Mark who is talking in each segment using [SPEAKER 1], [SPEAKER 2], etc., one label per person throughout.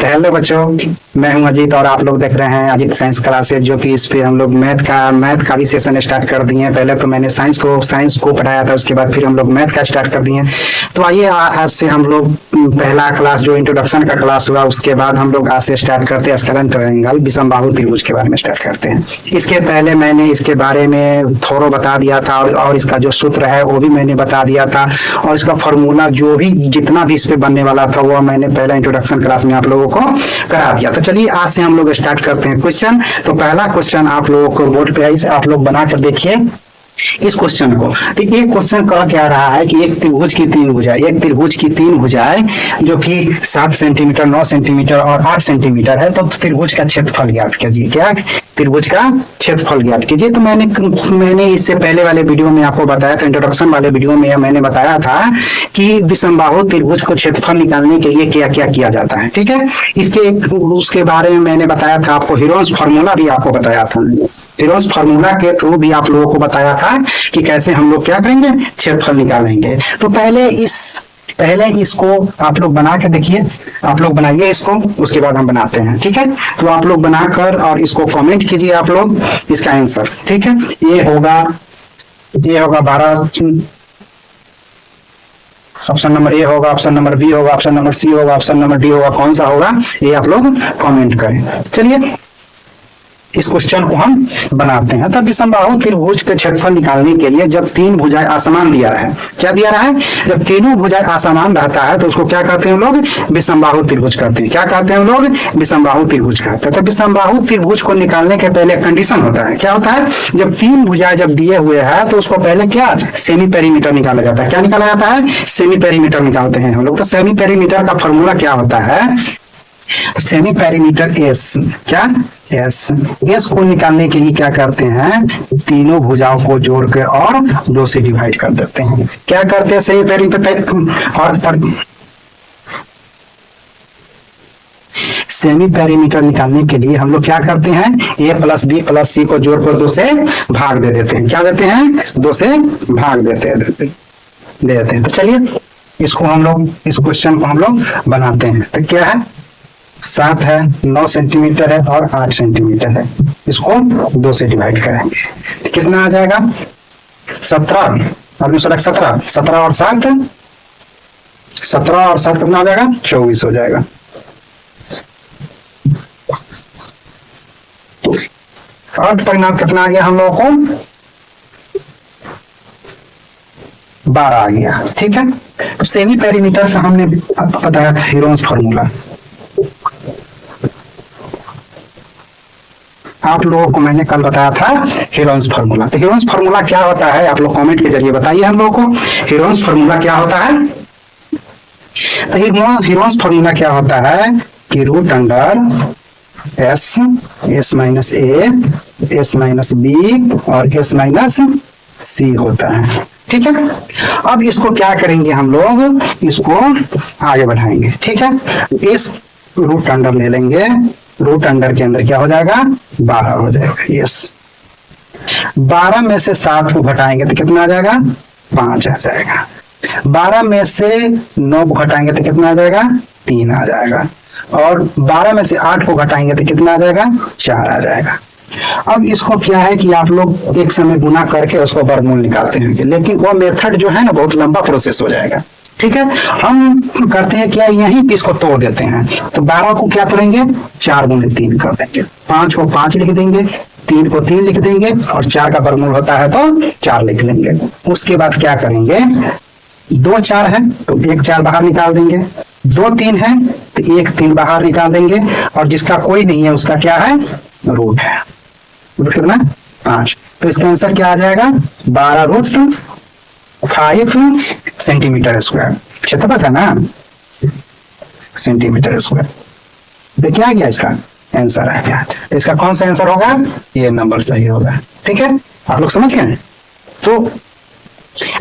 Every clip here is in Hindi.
[SPEAKER 1] तो हेलो बच्चों, मैं हूं अजीत और आप लोग देख रहे हैं अजीत साइंस क्लासेज, जो कि इस पे हम लोग मैथ का भी सेशन स्टार्ट कर दिए हैं। पहले तो मैंने साइंस को पढ़ाया था, उसके बाद फिर हम लोग मैथ का स्टार्ट कर दिए। तो आइए आज से हम लोग पहला क्लास जो इंट्रोडक्शन का क्लास हुआ, उसके बाद हम लोग आज से स्टार्ट करते हैं स्केलेटन ट्रायंगल विषमबाहु त्रिभुज के बारे में स्टार्ट करते हैं। इसके पहले मैंने इसके बारे में थोड़ा बता दिया था और इसका जो सूत्र है वो भी मैंने बता दिया था, और इसका फॉर्मूला जो भी जितना भी इस पे बनने वाला था वो मैंने पहला इंट्रोडक्शन क्लास में आप लोगों को करा दिया। तो चलिए आज से हम लोग स्टार्ट करते हैं क्वेश्चन। तो पहला क्वेश्चन आप लोगों को बोर्ड पे है, इसे आप लोग बना कर देखिए इस क्वेश्चन को। तो ये क्वेश्चन कह क्या रहा है कि एक त्रिभुज की तीन भुजाएं जो कि 7 सेंटीमीटर, 9 सेंटीमीटर और 8 सेंटीमीटर है। तो त्रिभुज का क्षेत्रफल ज्ञात कीजिए। क्या त्रिभुज का क्षेत्रफल ज्ञात कीजिए। तो मैंने इससे पहले वाले वीडियो में आपको बताया था, इंट्रोडक्शन वाले वीडियो में मैंने बताया था कि विषमबाहु त्रिभुज को क्षेत्रफल निकालने के लिए क्या क्या किया जाता है। ठीक है, उसके बारे में मैंने बताया था आपको। हीरोन्स फार्मूला भी आपको बताया था। हीरोन्स फार्मूला के थ्रू भी आप लोगों को बताया था कि कैसे हम लोग क्या करेंगे, क्षेत्रफल निकालेंगे। तो पहले इसको आप लोग बना के देखिए। आप लोग बनाइए इसको, उसके बाद हम बनाते हैं। ठीक है, तो आप लोग बनाकर और इसको कमेंट कीजिए आप लोग इसका आंसर। ठीक है, ये होगा 12, ऑप्शन नंबर ए होगा, ऑप्शन नंबर बी होगा, ऑप्शन नंबर सी होगा, ऑप्शन नंबर डी होगा। कौन सा होगा ये आप लोग कमेंट करें। चलिए इस क्वेश्चन को हम बनाते हैं। तब विषमबाहु त्रिभुज के क्षेत्रफल निकालने के लिए जब तीन भुजाएं असमान दिया है, क्या दिया रहा है, जब तीनों भुजाएं असमान रहता है तो उसको क्या कहते हैं हम लोग, विषमबाहु त्रिभुज कहते हैं। क्या कहते हैं हम लोग, विषमबाहु त्रिभुज कहते हैं। तो विषमबाहु त्रिभुज को निकालने के पहले कंडीशन होता है। क्या होता है, जब तीन भुजाएं जब दिए हुए हैं तो उसको पहले क्या सेमी पेरीमीटर निकाला जाता है। क्या निकाला जाता है, सेमी पेरीमीटर निकालते हैं हम लोग। तो सेमी पेरीमीटर का फॉर्मूला क्या होता है, सेमी पेरीमीटर एस, क्या एस को निकालने के लिए क्या करते हैं, तीनों भुजाओं को जोड़कर और 2 से डिवाइड कर देते हैं। क्या करते हैं, सेमी पेरीमीटर और सेमी पेरीमीटर निकालने के लिए हम लोग क्या करते हैं, a प्लस बी प्लस सी को जोड़कर 2 से भाग दे देते हैं। क्या देते हैं, 2 से भाग देते हैं। तो चलिए इसको हम लोग, इस क्वेश्चन को हम लोग बनाते हैं। तो क्या है, 7 है, 9 सेंटीमीटर है और 8 सेंटीमीटर है। इसको 2 से डिवाइड करेंगे, कितना आ जाएगा, 17 और 17 और 7, 17 और 7 कितना हो जाएगा, 24 हो जाएगा। और परिणाम कितना आ गया हम लोगों को, 12 आ गया। ठीक है, तो सेमी पेरीमीटर से हमने बताया था हीरोन्स फार्मूला। आप लोगों को मैंने कल बताया था हीरोन्स फार्मूला। तो हीरोन्स फार्मूला क्या होता है, आप लोग कमेंट के जरिए बताइए हम लोगों को हीरोन्स फार्मूला क्या होता है। तो हीरोन्स फार्मूला क्या होता है कि रूट अंडर एस माइनस ए, एस माइनस बी और एस माइनस सी होता है। ठीक है, अब इसको क्या करेंगे हम लोग, इसको आगे बढ़ाएंगे। ठीक है, इस रूट अंडर ले लेंगे, रूट अंडर के अंदर क्या हो जाएगा, 12 हो जाएगा। यस, 12 में से 7 को घटाएंगे तो कितना आ जाएगा, 5 आ जाएगा। 12 में से 9 को घटाएंगे तो कितना आ जाएगा, 3 आ जाएगा। और 12 में से 8 को घटाएंगे तो कितना आ जाएगा, 4 आ जाएगा। अब इसको क्या है कि आप लोग एक समय गुना करके उसको वर्गमूल निकालते हैं, लेकिन वो मेथड जो है ना बहुत लंबा प्रोसेस हो जाएगा। ठीक है, हम करते हैं क्या, यहीं पे इसको तोड़ देते हैं। तो 12 को क्या करेंगे, 4 गुणे 3 कर देंगे, 5 को 5 लिख देंगे, 3 को 3 लिख देंगे और 4 का वर्गमूल होता है तो 4 लिख लेंगे। उसके बाद क्या करेंगे, 2 4 है तो 1 4 बाहर निकाल देंगे, 2 3 है तो 1 3 बाहर निकाल देंगे, और जिसका कोई नहीं है उसका क्या है, रूट है। रूट कितना, 5। तो इसका आंसर क्या आ जाएगा, 12√5 सेंटीमीटर स्क्वायर। क्षेत्रफल है ना, सेंटीमीटर स्क्वायर। तो क्या गया इसका आंसर आ गया। इसका कौन सा आंसर होगा, ये नंबर सही होगा। ठीक है, आप लोग समझ गए। तो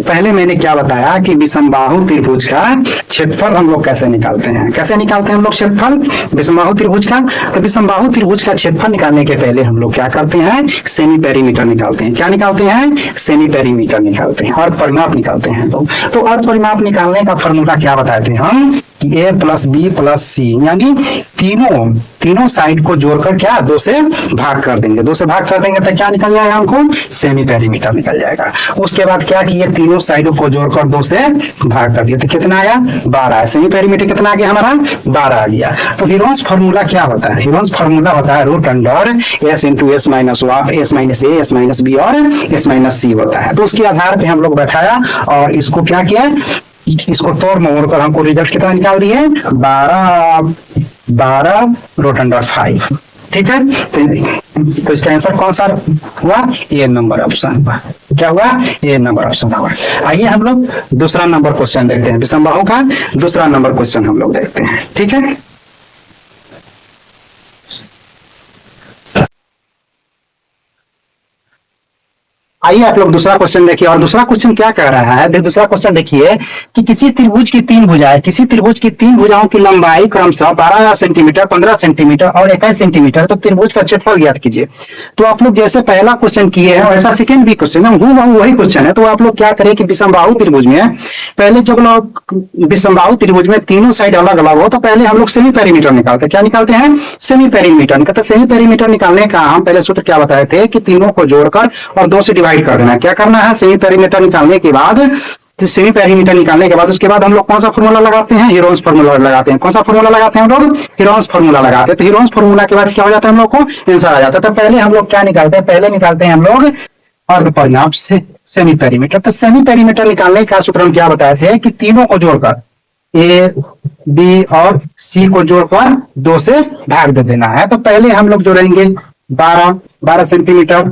[SPEAKER 1] पहले मैंने क्या बताया कि विषमबाहु त्रिभुज का क्षेत्रफल हम लोग कैसे निकालते हैं, कैसे निकालते हैं हम लोग क्षेत्रफल विषमबाहु त्रिभुज का। तो विषमबाहु त्रिभुज का क्षेत्रफल निकालने के पहले हम लोग क्या करते हैं, सेमी पेरीमीटर निकालते हैं। क्या निकालते हैं, सेमी पेरीमीटर निकालते हैं, अर्ध परिमाप निकालते हैं। तो अर्ध परिमाप निकालने का फॉर्मूला क्या बताए थे हम, ए प्लस बी प्लस सी, यानी तीनों तीनों साइड को जोड़कर क्या 2 से भाग कर देंगे। 2 से भाग कर देंगे तो क्या निकल जाएगा हमको, सेमी पेरीमीटर निकल जाएगा। उसके बाद क्या कि ये तीनों साइडों को जोड़कर 2 से भाग कर दिया तो कितना आया, 12। सेमी पेरीमीटर कितना आ गया हमारा, 12 आ गया। तो हीरोन्स फार्मूला क्या होता है, हीरोन्स फार्मूला होता है root under s into S minus s minus A S minus B और एस माइनस सी होता है। तो उसके आधार पे हम लोग बैठाया और इसको क्या किया, इसको तोड़ मोड़ कर हमको रिजल्ट कितना निकाल दिए, 12 रूट अंडर 5। ठीक है, तो इसका आंसर कौन सा हुआ, ए नंबर ऑप्शन हुआ। क्या हुआ, ए नंबर ऑप्शन हुआ। आइए हम लोग दूसरा नंबर क्वेश्चन देखते हैं, विषमबाहु का दूसरा नंबर क्वेश्चन हम लोग देखते हैं। ठीक है, आइए आप लोग दूसरा क्वेश्चन देखिए। और दूसरा क्वेश्चन क्या कह रहा है, दूसरा क्वेश्चन देखिए कि किसी त्रिभुज की 3 भुजाएं, किसी त्रिभुज की 3 भुजाओं की लंबाई क्रमशः 12 सेंटीमीटर, 15 सेंटीमीटर और 21 सेंटीमीटर, तो त्रिभुज का क्षेत्रफल ज्ञात कीजिए। तो आप लोग जैसे पहला क्वेश्चन किए हैं वैसा सेकंड भी क्वेश्चन है, वही क्वेश्चन है। तो आप लोग क्या करें कि विषमबाहु त्रिभुज में पहले जब लोग विषमबाहु त्रिभुज में तीनों साइड अलग अलग हो तो पहले हम लोग सेमी पेरीमीटर निकालते हैं। क्या निकालते हैं, सेमी पेरीमीटर निकालते। सेमी पेरीमीटर निकालने का हम पहले सूत्र क्या बताए थे कि तीनों को जोड़कर और 2 से डिवाइड कर देना। क्या करना है, सेमी पेरीमीटर निकालने के बाद, सेमी पेरीमीटर निकालने के बाद उसके बाद हम लोग कौन सा फॉर्मूला लगाते हैं, हीरोन्स फॉर्मूला लगाते हैं। कौन सा फॉर्मूला लगाते हैं हम लोग, हीरोन्स फॉर्मूला लगाते हैं। तो हीरोन्स फॉर्मूला के बाद क्या हो जाता है हम लोग को, आंसर आ जाता है। तो पहले हम लोग क्या निकालते हैं, पहले निकालते हैं हम लोग अर्ध परिमाप से सेमी पेरीमीटर। तो सेमी पेरीमीटर निकालने का सूत्र हम क्या बताए थे कि तीनों को जोड़कर ए बी और सी को जोड़कर 2 से भाग दे देना है। तो पहले हम लोग जोड़ेंगे 12 सेंटीमीटर,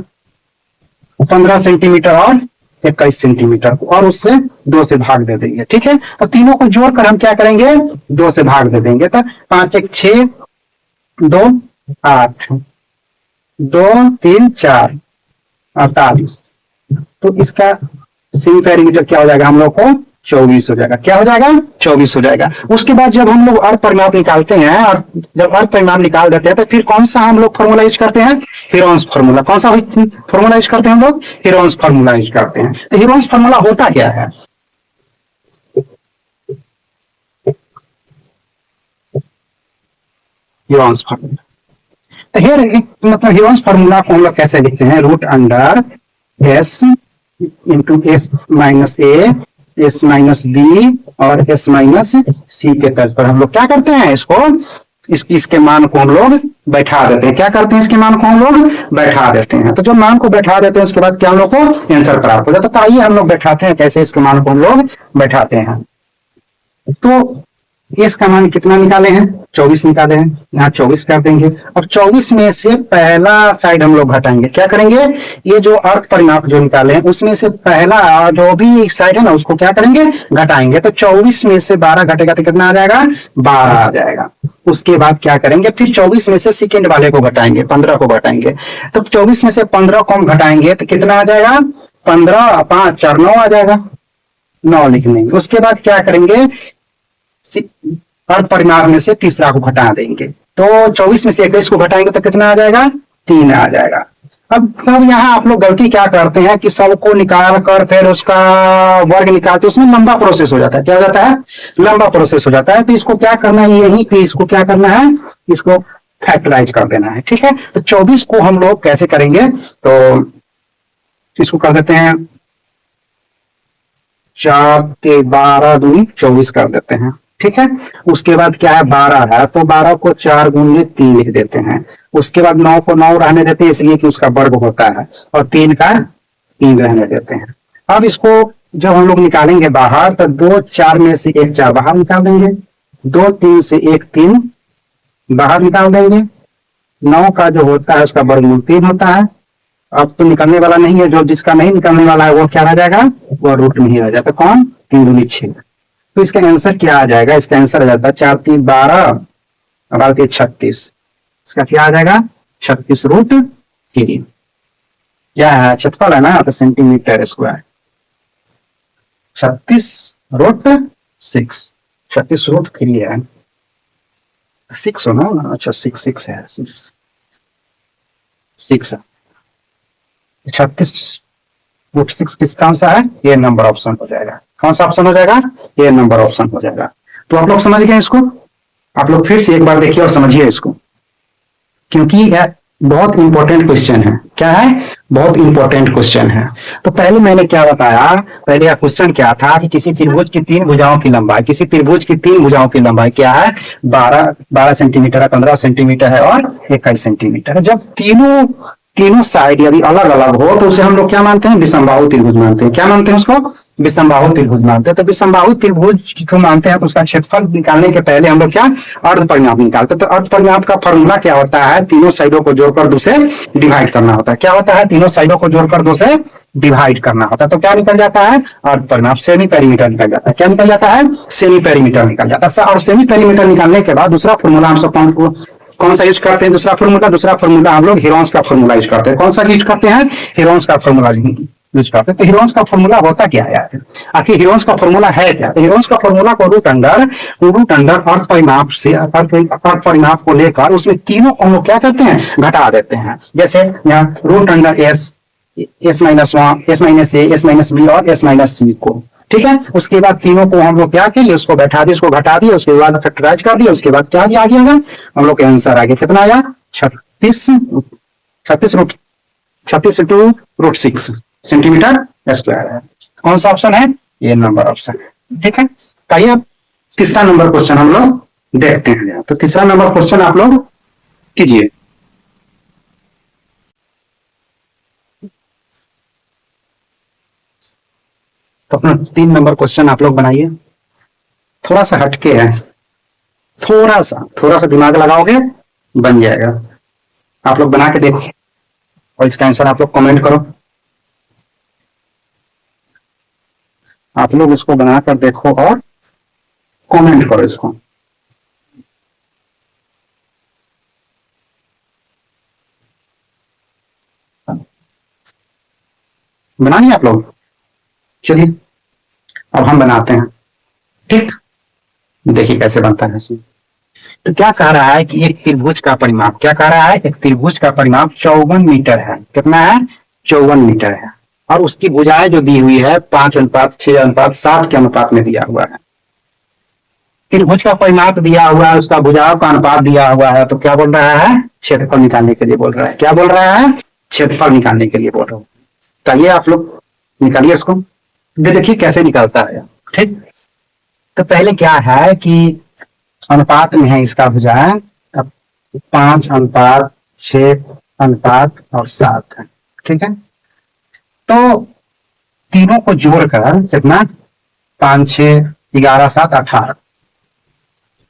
[SPEAKER 1] 15 सेंटीमीटर और 21 सेंटीमीटर और उससे 2 से भाग दे देंगे। ठीक है, तो तीनों को जोड़कर हम क्या करेंगे, 2 से भाग दे देंगे। तो 5 1 6 2 8 2 3 4 48। तो इसका सेमी पेरीमीटर क्या हो जाएगा हम लोग को, 24 हो जाएगा। क्या हो जाएगा, 24 हो जाएगा। उसके बाद जब हम लोग अर्ध परिमाप निकालते हैं और जब अर्ध परिमाप निकाल देते हैं तो फिर कौन सा हम लोग फॉर्मूला यूज करते हैं, हीरोन्स फॉर्मूला। कौन सा फॉर्मूला यूज करते हैं हम लोग, हीरोन्स फॉर्मूला यूज करते हैं। तो हीरोन्स फॉर्मूला होता क्या है, हीरोन्स फॉर्मूला। तो हियर मतलब हीरोन्स फॉर्मूला को हम लोग कैसे लिखते हैं, root under s into S minus A S minus B और एस माइनस सी के तर्ज पर हम लोग क्या करते हैं, इसके मान को हम लोग बैठा देते हैं। क्या करते हैं, इसके मान को हम लोग बैठा देते हैं। तो जब मान को बैठा देते हैं उसके बाद क्या हम लोग को आंसर प्राप्त हो जाता है। तो आइए हम लोग बैठाते हैं, कैसे इसके मान को हम लोग बैठाते हैं। तो एस का मान कितना निकाले हैं, 24 निकाले हैं, यहाँ 24 कर देंगे। अब 24 में से पहला साइड हम लोग घटाएंगे। क्या करेंगे, ये जो अर्ध परिमाप जो निकाले हैं उसमें से पहला जो भी साइड है ना उसको क्या करेंगे, घटाएंगे। तो 24 में से 12 घटेगा तो कितना आ जाएगा, 12 आ जाएगा। उसके बाद क्या करेंगे, फिर 24 में से सेकेंड वाले को घटाएंगे, 15 को घटाएंगे। तो 24 में से 15 को हम घटाएंगे तो कितना आ जाएगा, 15 5 4 9 आ जाएगा, 9 लिख देंगे। उसके बाद क्या करेंगे, अर्ध परिमाप में से तीसरा को घटा देंगे। तो 24 में से 21 को घटाएंगे तो कितना आ जाएगा, 3 आ जाएगा। अब यहाँ आप लोग गलती क्या करते हैं कि सबको निकाल कर फिर उसका वर्ग निकालते, उसमें लंबा प्रोसेस हो जाता है। क्या हो जाता है, लंबा प्रोसेस हो जाता है। तो इसको क्या करना है, यहीं पे इसको क्या करना है, इसको फैक्टराइज कर देना है। ठीक है, तो 24 को हम लोग कैसे करेंगे, तो इसको कर देते हैं 4 के 12 दूनी 24 कर देते हैं। ठीक है, उसके बाद क्या है, 12 है तो 12 को 4 गुने 3 लिख देते हैं। उसके बाद 9 को 9 रहने देते हैं इसलिए कि उसका वर्ग होता है, और 3 का 3 रहने देते हैं। अब इसको जब हम लोग निकालेंगे बाहर तो 2 4 में से 1 4 बाहर निकाल देंगे, 2 3 से 1 3 बाहर निकाल देंगे। 9 का जो होता है उसका वर्गमूल 3 होता है। अब तो निकलने वाला नहीं है, जो जिसका नहीं निकलने वाला है वो क्या रह जाएगा, वो रूट में ही रह जाता। कौन, 3 दूनी 6। तो इसका आंसर क्या आ जाएगा, इसका आंसर आ जाता है 4 3 12 और 36। इसका क्या आ जाएगा, 36 रूट 3। क्या है, क्षेत्रफल है ना, तो सेंटीमीटर स्क्वायर। 36 रूट 6, 36 रूट 3 है, 6 हो ना, अच्छा 6 है, 6 है। 36 रूट 6 किसका आंसर है, ये नंबर ऑप्शन हो जाएगा। कौन सा ऑप्शन हो जाएगा, ये नंबर ऑप्शन हो जाएगा। तो आप लोग समझ गए इसको, आप लोग फिर से एक बार देखिए और समझिए इसको, क्योंकि यह बहुत इंपॉर्टेंट क्वेश्चन है। क्या है? बहुत इंपॉर्टेंट क्वेश्चन है। तो पहले मैंने क्या बताया, पहले यह क्वेश्चन क्या था कि किसी त्रिभुज की तीन भुजाओं की लंबाई, किसी त्रिभुज की तीन भुजाओं की लंबाई क्या है, 12 सेंटीमीटर है, 15 सेंटीमीटर है और 21 सेंटीमीटर है। जब तीनों तीनों साइड यदि अलग अलग हो तो उसे हम लोग क्या मानते हैं? विषमबाहु त्रिभुज मानते हैं। क्या मानते हैं उसको? विषमबाहु त्रिभुज मानते हैं। तो विषमबाहु त्रिभुज को मानते हैं तो उसका क्षेत्रफल निकालने के पहले हम लोग क्या अर्ध परिमाप निकालते हैं। तो अर्ध परिमाप का फॉर्मूला क्या होता है? तीनों साइडों को जोड़कर दो से डिवाइड करना होता है। क्या होता है? तीनों साइडों को जोड़कर दो से डिवाइड करना होता है। तो क्या निकल जाता है? अर्ध परिमाप, सेमी पेरीमीटर निकल जाता है। क्या निकल जाता है? सेमी पेरीमीटर निकल जाता है। और सेमी पेरीमीटर निकालने के बाद दूसरा फॉर्मूला हम सब कौन सा यूज करते हैं? दूसरा फॉर्मूला हम लोग हीरोन्स का फॉर्मूला यूज करते हैं। कौन सा यूज करते हैं? हीरोन्स का फॉर्मूला यूज करते हैं। तो हीरोन्स का फॉर्मूला होता क्या है? आखिर हीरोन्स का फॉर्मूला है क्या? तो हीरोन्स का फॉर्मूला को रूट अंडर अर्ध परिमाप से अर्ध परिमाप को लेकर उसमें तीनों को हम लोग क्या करते हैं? घटा देते हैं। जैसे यहाँ root under S minus one, S minus ए, एस माइनस बी और एस माइनस सी को, ठीक है। उसके बाद तीनों को हम लोग क्या किए? उसको बैठा दिए, उसको घटा दिए, उसके बाद फैक्टराइज कर दिया, उसके बाद क्या आ गया हम लोग के आंसर आ गया। कितना आया? 36 इंटू रूट 6 सेंटीमीटर स्क्वायर है। कौन सा ऑप्शन है? ये नंबर ऑप्शन है, ठीक है। आइए अब तीसरा नंबर क्वेश्चन हम लोग देखते हैं। तो तीसरा नंबर क्वेश्चन आप लोग कीजिए। तो अपना 3 नंबर क्वेश्चन आप लोग बनाइए। थोड़ा सा हटके है, थोड़ा सा दिमाग लगाओगे बन जाएगा। आप लोग बना के देखो और इसका आंसर आप लोग कमेंट करो। आप लोग इसको बनाकर देखो और कमेंट करो इसको। बना लिया आप लोग? चलिए अब हम बनाते हैं, ठीक। देखिए कैसे बनता है इसमें। तो क्या कह रहा है कि एक त्रिभुज का परिमाप, क्या कह रहा है? एक त्रिभुज का परिमाप 54 मीटर है। कितना है? 54 मीटर है। और उसकी भुजाएं जो दी हुई है 5:6:7 के अनुपात में दिया हुआ है। त्रिभुज का परिमाप दिया हुआ है, उसका भुजाओं का अनुपात दिया हुआ है। तो क्या बोल रहा है? क्षेत्रफल निकालने के लिए बोल रहा है। क्या बोल रहा है? क्षेत्रफल निकालने के लिए बोल रहा हूं। तो ये आप लोग निकालिए इसको, देखिए कैसे निकलता है, ठीक। तो पहले क्या है कि अनुपात में है इसका भुजाएं 5:6:7 है, ठीक है। तो तीनों को जोड़कर कितना? 5, 6, 11, 7, 18।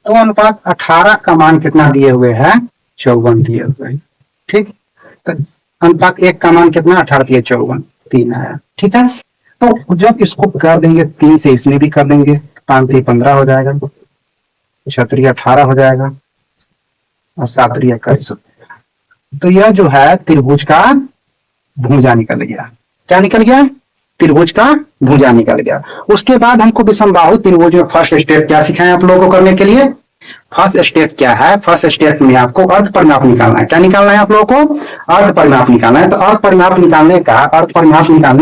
[SPEAKER 1] तो अनुपात 18 का मान कितना दिए हुए है? 54 दिए हुए हैं, ठीक। तो अनुपात 1 का मान कितना? 18 दिए 54, 3 आया, ठीक है। तो जब इसको कर देंगे 3 से इसमें भी कर देंगे, 5 3 15 हो जाएगा, 6 3 18 हो जाएगा और 7 3 21। तो यह जो है त्रिभुज का भुजा निकल गया। क्या निकल गया? त्रिभुज का भुजा निकल गया। उसके बाद हमको विषमबाहु त्रिभुज में फर्स्ट स्टेप क्या सिखाएं आप लोगों को करने के लिए? फर्स्ट स्टेप क्या है? फर्स्ट स्टेप में आपको अर्ध परिमाप निकालना है। क्या निकालना है आप लोगों को? अर्ध परिमाप निकालना है। तो अर्ध परिमाप निकालने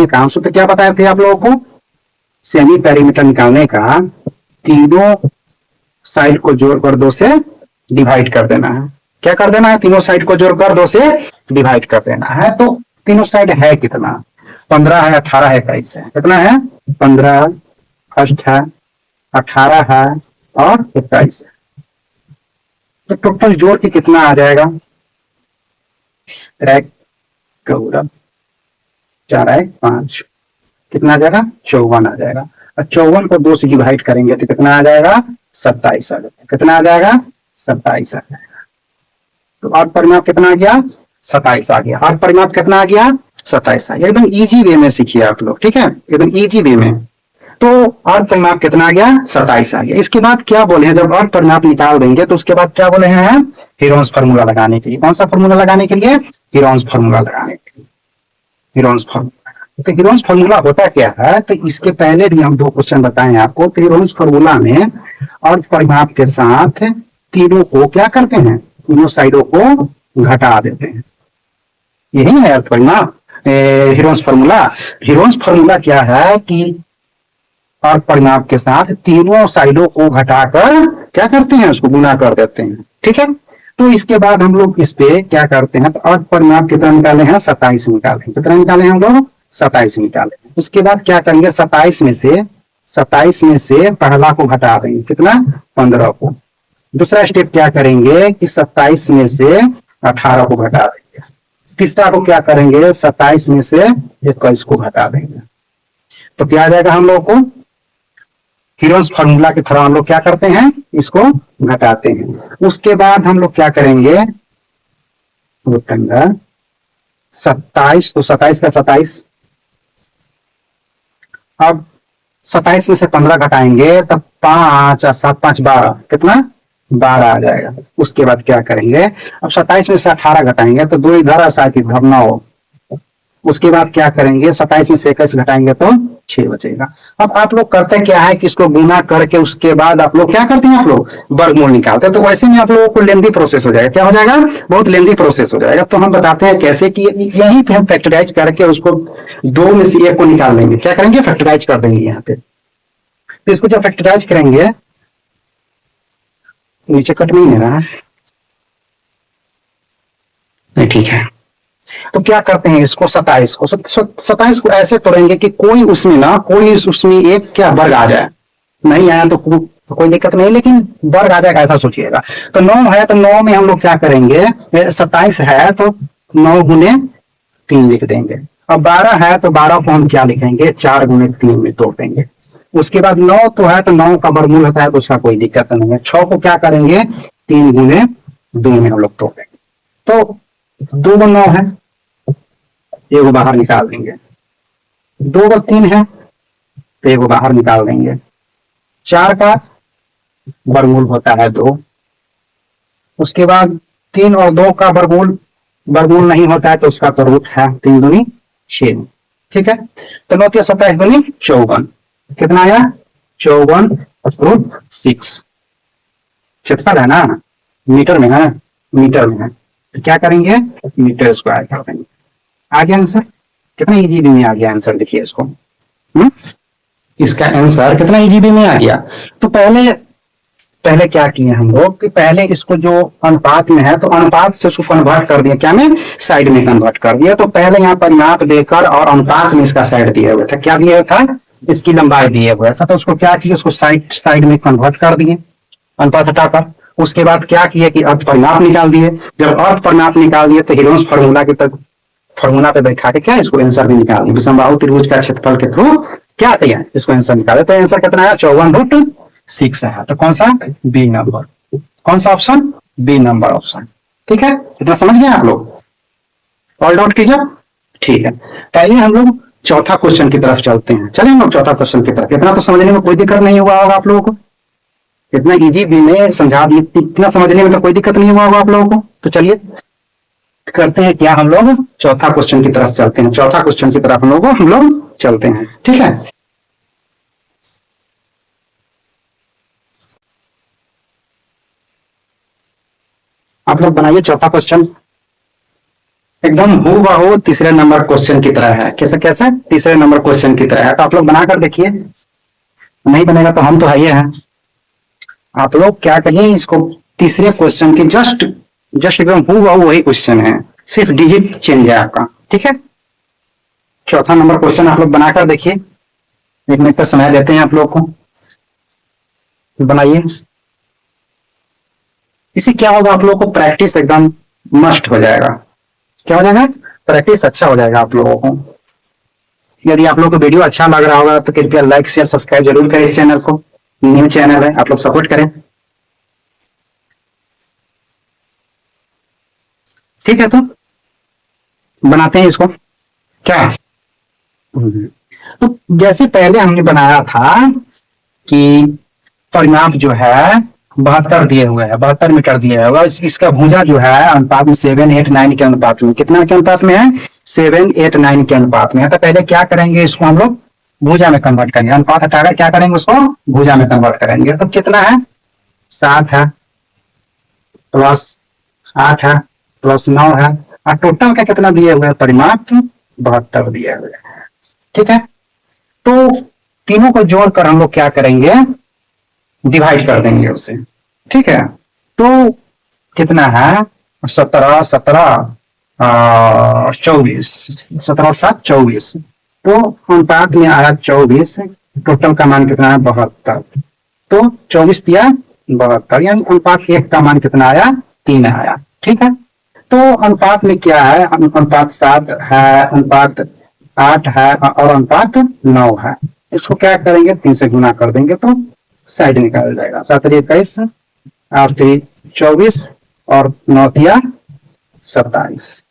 [SPEAKER 1] का सूत्र क्या बताए थे आप लोगों को? सेमी पेरीमीटर निकालने का तीनों साइड को जोड़कर 2 से डिवाइड कर देना है। क्या कर देना है? तीनों साइड को जोड़कर 2 से डिवाइड कर देना है। तो तीनों साइड है कितना? 15 है, 18 है, 21 है। कितना है? 15 फर्स्ट है, 18 है और 21 है। तो टोटल जोड़ के कितना आ जाएगा? 4×5 कितना आ जाएगा? 54 आ जाएगा। और 54 को 2 से डिवाइड करेंगे तो कितना आ जाएगा? 27 आ जाएगा। कितना आ जाएगा? 27 आ जाएगा। तो अर्ध परिमाप कितना आ गया? 27 आ गया। अर्ध परिमाप कितना आ गया? 27 आ गया। एकदम इजी वे में सीखिए आप लोग, ठीक है, एकदम इजी वे में। तो अर्ध परिमाप कितना आ गया? 27 आ गया। इसके बाद क्या बोले हैं? जब अर्ध परिमाप निकाल देंगे तो उसके बाद क्या बोले हैं? हीरोन्स फार्मूला लगाने के लिए। कौन सा फार्मूला लगाने के लिए? हीरोन्स फार्मूला लगाने के लिए। Heron's formula. तो हीरोन्स फार्मूला होता क्या है? तो इसके पहले भी हम 2 क्वेश्चन बताए आपको। तो हीरोन्स फार्मूला में अर्ध परिमाप के साथ तीनों को क्या करते हैं? तीनों साइडों को घटा देते हैं। यही है अर्ध परिमाप, हीरोन्स फार्मूला। हीरोन्स फार्मूला क्या है कि और परिमाप के साथ तीनों साइडों को घटाकर क्या करते हैं, उसको गुना कर देते हैं। ठीक है, तो इसके बाद हम लोग इस पे क्या करते हैं, तो अर्थ परिमाप कितना निकाले हैं, 27 निकाले हैं। कितना निकाले हैं हम लोग, 27 निकाले हैं। उसके बाद क्या करेंगे, 27 में से पहला को घटा देंगे, कितना, 15 को। दूसरा स्टेप क्या करेंगे कि 27 में से 18 को घटा देंगे। तीसरा को क्या करेंगे, 27 में से 21 को घटा देंगे। तो क्या आ जाएगा हम लोग को, हीरोस फॉर्मूला की तरह हम लोग क्या करते हैं, इसको घटाते हैं। उसके बाद हम लोग क्या करेंगे, 27, तो 27 का 27, अब 27 में से 15 घटाएंगे तब 5 और 7 5 12, कितना, 12 आ जाएगा। उसके बाद क्या करेंगे, अब 27 में से 18 घटाएंगे तो 2 इधर 7 इधर 9। उसके बाद क्या करेंगे, 27 में से 21 घटाएंगे तो 6 बचेगा। अब आप लोग करते क्या है कि इसको गुना करके उसके बाद आप लोग क्या करते हैं, आप लोग वर्गमूल निकालते हैं। तो वैसे में आप लोगों को लेंदी प्रोसेस हो जाएगा, क्या हो जाएगा, बहुत लेंदी प्रोसेस हो जाएगा। तो हम बताते हैं कैसे कि यहीं पे हम फैक्टराइज करके उसको 2 में से 1 को निकाल लेंगे। क्या करेंगे, फैक्टराइज कर देंगे यहाँ पे। तो इसको जब फैक्टराइज करेंगे, नीचे कट नहीं है रहा, नहीं ठीक है। तो क्या करते हैं, इसको 27 को ऐसे तोड़ेंगे कि कोई उसमें ना, कोई उसमें एक क्या वर्ग आ जाए। नहीं आया तो कोई दिक्कत नहीं, लेकिन वर्ग आ जाएगा ऐसा सोचिएगा। तो 9 है तो 9 में हम लोग क्या करेंगे, 27 है तो 9 गुने 3 लिख देंगे। अब 12 है तो 12 को हम क्या लिखेंगे, 4 गुने 3 में तोड़ देंगे। उसके बाद 9 तो है तो 9 का वर्गमूल होता है तो उसका कोई दिक्कत नहीं है। 6 को क्या करेंगे, 3 गुने 2 में हम लोग तोड़ देंगे। तो 2 × 9 है, एगो बाहर निकाल देंगे। 2 × 3 है तो एगो बाहर निकाल देंगे। 4 का वर्गमूल होता है 2। उसके बाद 3 और 2 का वर्गमूल नहीं होता है तो उसका तो रूट है, 3 दूनी 6। ठीक है, तो 9 × 27 दूनी 54, कितना आया, 54√6। क्षेत्रफल है ना, मीटर में है, मीटर में है। तो क्या करेंगे, मीटर स्क्वायर कर देंगे। आ गया आंसर, कितना ईजीबी में आ गया आंसर, देखिए इसको। इसका आंसर कितना ईजीबी में आ गया। तो पहले क्या किए हम लोग कि पहले इसको जो अनुपात में है तो अनुपात से उसको कन्वर्ट कर दिया, क्या में, साइड में कन्वर्ट कर दिया। तो पहले यहाँ पर नाप देकर और अनुपात में इसका साइड दिया हुआ था, क्या दिया हुआ था, इसकी लंबाई दिया हुआ था। तो उसको क्या किया, उसको साइड में कन्वर्ट कर दिए अनुपात हटाकर। उसके बाद क्या किया कि अर्थ परिमाप निकाल दिए। जब अर्थ परिमाप निकाल दिए तो हीरोस फॉर्मूला पे बैठा के क्या इसको आंसर भी निकाल दिया। विषमबाहु त्रिभुज का क्षेत्रफल के थ्रू क्या किया, इसको आंसर निकाले। तो आंसर कितना है, 54√6 है। तो कौन सा, बी नंबर, कौन सा ऑप्शन, बी नंबर ऑप्शन। ठीक है, इतना समझ गए आप लोग, ऑल डाउट कीजिए। ठीक है, तो आइए हम लोग चौथा क्वेश्चन की तरफ चलते हैं। चलिए हम लोग चौथा क्वेश्चन की तरफ। इतना तो समझने में कोई दिक्कत नहीं हुआ होगा आप लोगों को, इतना इजी वे में समझा दिए, इतना समझने में तो कोई दिक्कत नहीं हुआ होगा आप लोगों को। तो चलिए करते हैं क्या, हम लोग चौथा क्वेश्चन की तरफ चलते हैं। चौथा क्वेश्चन की तरफ हम लोग चलते हैं। ठीक है, आप लोग बनाइए चौथा क्वेश्चन, एकदम हूबहू तीसरे नंबर क्वेश्चन की तरह है। कैसे तीसरे नंबर क्वेश्चन की तरह है। तो आप लोग बनाकर देखिए, नहीं बनेगा तो हम तो है ही हैं। आप लोग क्या करिए, इसको तीसरे क्वेश्चन की जस्ट एकदम हूबहू वही क्वेश्चन है, सिर्फ डिजिट चेंज है आपका। ठीक है, चौथा नंबर क्वेश्चन आप लोग बनाकर देखिए, 1 मिनट का समय देते हैं आप लोग को, बनाइए। इससे क्या होगा, आप लोगों को प्रैक्टिस एकदम मस्ट हो जाएगा। क्या हो जाएगा, प्रैक्टिस अच्छा हो जाएगा आप लोगों को। यदि आप लोगों को वीडियो अच्छा लग रहा होगा तो कृपया लाइक शेयर सब्सक्राइब जरूर करें इस चैनल को, न्यू चैनल है, आप लोग सपोर्ट करें। ठीक है, तो बनाते हैं इसको क्या। तो जैसे पहले हमने बनाया था कि परिमाप जो है 72 दिए हुए है, 72 मीटर दिया हुआ। इसका भुजा जो है अनुपात में 7, 8, 9 के अनुपात में, कितना के अनुपात में है, 7, 8, 9 के अनुपात में है। तो पहले क्या करेंगे, इसको हम लोग भुजा में कन्वर्ट करेंगे। अनुपात हटाकर क्या करेंगे, उसको भुजा में कन्वर्ट करेंगे। तो कितना है, 7 है प्लस 8 है प्लस 9 है, और टोटल का कितना दिए हुए है, परिमाप 72 दिए हुए है। ठीक है, तो तीनों को जोड़कर हम लोग क्या करेंगे, डिवाइड कर देंगे उसे। ठीक है, तो कितना है, 17 17 24, 17 और 7 24, तो अनुपात में आया 24, टोटल का मान कितना है 72, तो 24 दिया 72, यानी अनुपात 1 का मान कितना आया, 3 आया। ठीक है, तो अनुपात में क्या है, अनुपात 7 है, अनुपात 8 है और अनुपात 9 है। इसको क्या करेंगे, 3 से गुना कर देंगे तो साइड निकाल जाएगा। 7 21, 8 24 और 9 27,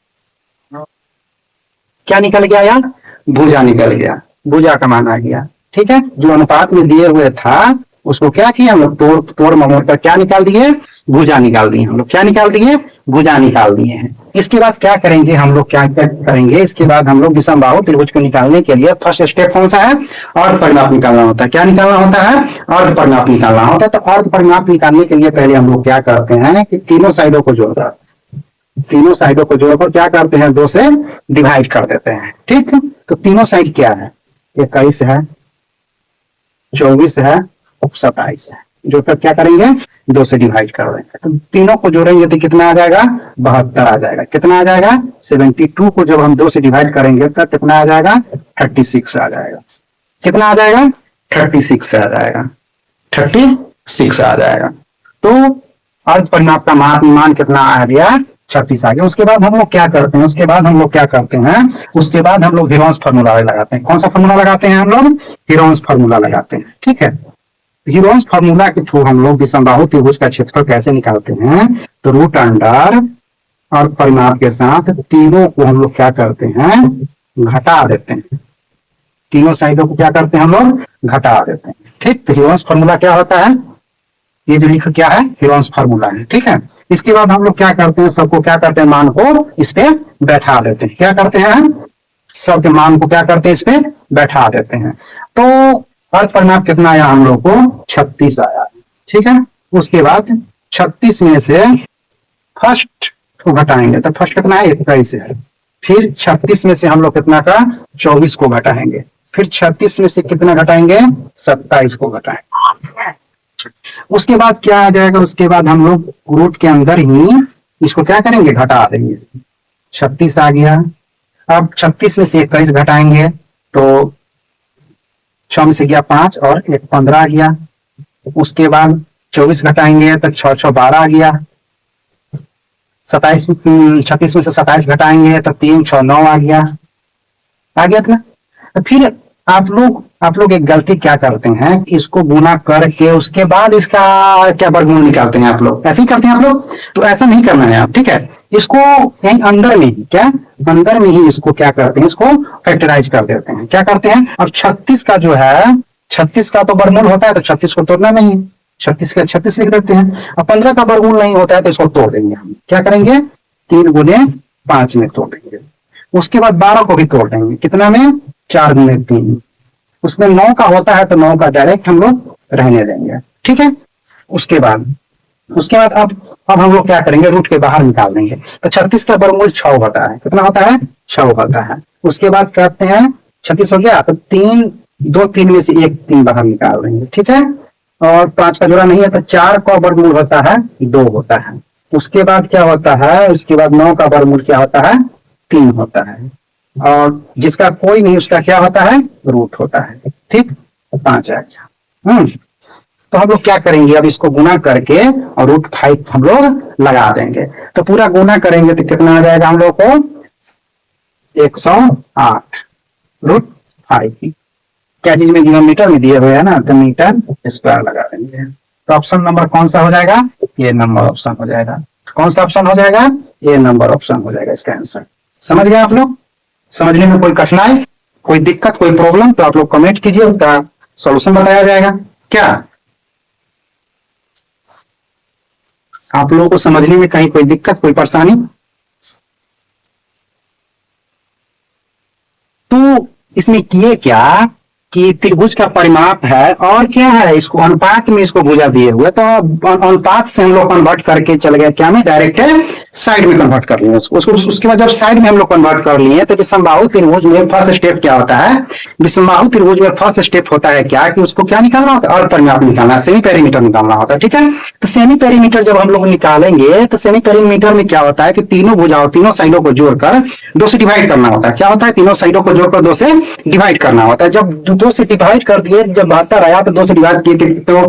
[SPEAKER 1] क्या निकल गया यार, भुजा निकल गया, भुजा का मान आ गया। ठीक है, जो अनुपात में दिए हुए था उसको क्या किया हम लोग, तोड़ ममोड़ कर क्या निकाल दिए, भुजा निकाल दिए हम लोग, क्या निकाल दिए, भुजा निकाल दिए हैं। इसके बाद क्या करेंगे हम लोग, क्या करेंगे, इसके बाद हम लोग विषमबाहु त्रिभुज को निकालने के लिए फर्स्ट स्टेप कौन सा है, अर्ध परिमाप निकालना होता है। क्या निकालना होता है, अर्ध परिमाप निकालना होता है। तो अर्ध परिमाप निकालने के लिए पहले हम लोग क्या करते हैं कि तीनों साइडों को जोड़कर, तीनों साइडों को जोड़कर क्या करते हैं, 2 से डिवाइड कर देते हैं। ठीक है, तो तीनों साइड क्या है, 21 है, 24 है, 27 है, जो पर क्या करेंगे, 2 से डिवाइड कर देंगे। तो तीनों को जोड़ेंगे तो कितना आ जाएगा, 72 आ जाएगा। कितना आ जाएगा, 72 को जब हम 2 से डिवाइड करेंगे तो कितना आ जाएगा, 36 आ जाएगा। कितना आ जाएगा, 36 आ जाएगा, 36 आ जाएगा। तो अर्ध परिमाप का मान कितना आ गया, 36 आ गया। उसके बाद हम लोग क्या करते हैं, उसके बाद हम लोग क्या करते हैं, उसके बाद हम लोग हीरोन्स फार्मूला लगाते हैं। कौन सा फार्मूला लगाते हैं हम लोग, हीरोन्स फार्मूला लगाते हैं। ठीक है, हीरोन्स फार्मूला के थ्रू हम लोग विषमबाहु त्रिभुज का क्षेत्रफल कैसे निकालते हैं, तो रूट अंडर और परिमाप के साथ तीनों को हम लोग क्या करते हैं, घटा देते हैं। तीनों साइडों को क्या करते हैं हम लोग, घटा देते हैं। ठीक, तो हीरोन्स फार्मूला क्या होता है, ये जो लिखा क्या है, हीरोन्स फार्मूला है। ठीक है, इसके बाद हम लोग क्या करते हैं, सबको क्या करते हैं, मान को इस पे बैठा देते हैं। क्या करते हैं, सबके मान को क्या करते हैं, इस पे बैठा देते हैं। तो अर्ध परिमाप कितना आया हम लोग को, 36 आया। ठीक है, उसके बाद 36 में से फर्स्ट को घटाएंगे तो फर्स्ट कितना है, 21 है। फिर 36 में से हम लोग कितना का, 24 को घटाएंगे। फिर 36 में से कितना घटाएंगे, 27 को घटाएंगे। उसके बाद क्या आ जाएगा, उसके बाद हम लोग रूट के अंदर ही इसको क्या करेंगे, घटा देंगे। 36 आ गया, अब 36 में से 21 घटाएंगे तो 6 में से गया 5 और 1 15 आ गया। उसके बाद 24 घटाएंगे तो 6 6 12 आ गया। 36 में से 27 घटाएंगे तो 3 6 9 आ गया, आ गया था। तो फिर आप लोग एक गलती क्या करते हैं, इसको गुना करके उसके बाद इसका क्या वर्गमूल निकालते हैं। आप लोग ऐसे ही करते हैं आप लोग, तो ऐसा नहीं करना है आप। ठीक है, इसको कहीं अंदर में ही क्या, अंदर में ही इसको क्या करते हैं, इसको फैक्टराइज कर देते हैं। क्या करते हैं, और 36 का जो है, 36 का तो वर्गमूल होता है तो 36 को तोड़ना नहीं है, 36 का 36 लिख देते हैं। और 15 का वर्गमूल नहीं होता है तो इसको तोड़ देंगे हम। क्या करेंगे, 3 गुने 5 में तोड़ देंगे। उसके बाद 12 को भी तोड़ देंगे, कितना में, 4 गुने 3। उसमें 9 का होता है तो 9 का डायरेक्ट हम लोग रहने देंगे। ठीक है, उसके बाद अब हम लोग क्या करेंगे, रूट के बाहर निकाल देंगे। तो 36 का वर्गमूल 6 होता है, कितना होता है, 6 होता है। उसके बाद करते हैं, 36 हो गया तो 3 में से 1 3 बाहर निकाल देंगे। ठीक है, और 5 का जोड़ा नहीं है तो 4 का वर्गमूल होता है 2 होता है। उसके बाद क्या होता है, उसके बाद 9 का वर्गमूल क्या होता है, 3 होता है। और जिसका कोई नहीं उसका क्या होता है, रूट होता है। ठीक, 5 आ गया। तो हम लोग क्या करेंगे, अब इसको गुना करके और रूट 5 हम लोग लगा देंगे। तो पूरा गुना करेंगे तो कितना आ जाएगा हम लोग को, 108 रूट 5। क्या चीज में दिया, मीटर में दिए हुए है ना, तो मीटर स्क्वायर लगा देंगे। तो ऑप्शन नंबर कौन सा हो जाएगा, ये नंबर ऑप्शन हो जाएगा। कौन सा ऑप्शन हो जाएगा, ये नंबर ऑप्शन हो जाएगा इसका आंसर। समझ गए आप लोग, समझने में कोई कठिनाई, कोई दिक्कत, कोई प्रॉब्लम तो आप लोग कमेंट कीजिए, उसका सॉल्यूशन बताया जाएगा। क्या आप लोगों को समझने में कहीं कोई दिक्कत, कोई परेशानी? तो इसमें किए क्या कि त्रिभुज का परिमाप है और क्या है, इसको अनुपात में इसको भुजा दिए हुए, तो अनुपात से हम लोग कन्वर्ट करके चले गए क्या में, डायरेक्ट साइड में कन्वर्ट कर लिए उसको। उसके बाद जब साइड में हम लोग कन्वर्ट कर लिए तो विषमबाहु त्रिभुज में फर्स्ट स्टेप क्या होता है, विषमबाहु त्रिभुज में फर्स्ट स्टेप होता है क्या कि उसको क्या निकालना होता है, अर्ध परिमाप निकालना, सेमी पेरीमीटर निकालना होता है। ठीक है, तो सेमी पेरीमीटर जब हम लोग निकालेंगे तो सेमी पेरीमीटर में क्या होता है कि तीनों भुजाओं, तीनों साइडों को जोड़कर 2 से डिवाइड करना होता है। क्या होता है, तीनों साइडों को जोड़कर 2 से डिवाइड करना होता है। जब 2 से डिवाइड कर दिए, जब 72 आया तो 2 से डिवाइड किए तो